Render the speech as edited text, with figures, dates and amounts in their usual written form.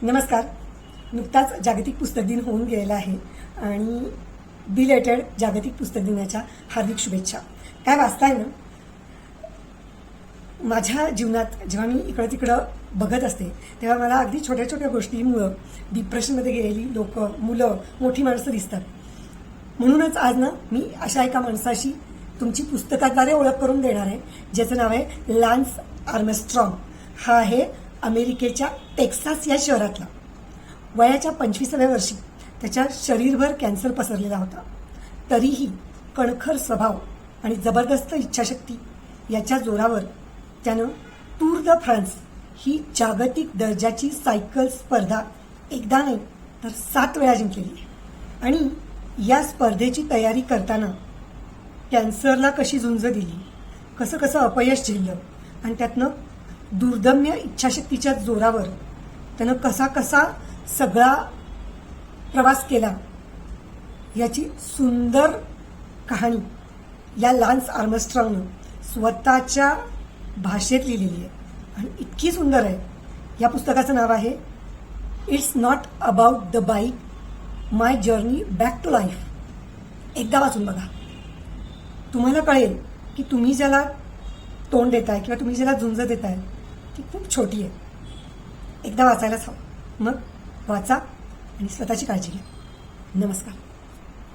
नमस्कार. नुकताच जागतिक पुस्तक दिन होऊन गेलेला आहे आणि बिलेटेड जागतिक पुस्तक दिनाच्या हार्दिक शुभेच्छा. काय वाचताय ना, माझ्या जीवनात जेव्हा मी इकडं तिकडं बघत असते तेव्हा मला अगदी छोट्या छोट्या गोष्टींमुळं डिप्रेशनमध्ये गेलेली लोक, मुलं, मोठी माणसं दिसतात. म्हणूनच आज ना मी अशा एका माणसाशी तुमची पुस्तकाद्वारे ओळख करून देणार आहे, ज्याचं नाव आहे लॅन्स आर्मस्ट्रॉंग. हा आहे अमेरिकेच्या टेक्सास या शहरातला. वयाच्या 25व्या वर्षी त्याच्या शरीरभर कॅन्सर पसरलेला होता. तरीही कणखर स्वभाव आणि जबरदस्त इच्छाशक्ती याच्या जोरावर त्यानं टूर द फ्रान्स ही जागतिक दर्जाची सायकल स्पर्धा एकदा नाही तर 7 वेळा जिंकलेली आहे. आणि या स्पर्धेची तयारी करताना कॅन्सरला कशी झुंज दिली, कसं कसं अपयश झेललं आणि त्यातनं दुर्दम्य इच्छाशक्तीच्या जोरावर त्यानं कसा कसा सगळा प्रवास केला, याची सुंदर कहाणी या लॅन्स आर्मस्ट्रॉंगनं स्वतःच्या भाषेत लिहिलेली आहे आणि इतकी सुंदर आहे. या पुस्तकाचं नाव आहे it's not about the bike, my journey back to life. एकदा वाचून बघा, तुम्हाला कळेल की तुम्ही ज्याला तोंड देताय किंवा तुम्ही ज्याला झुंज देताय ती खूप छोटी आहे. एकदा वाचायलाच हवं. मग वाचा आणि स्वतःची काळजी घ्या. नमस्कार.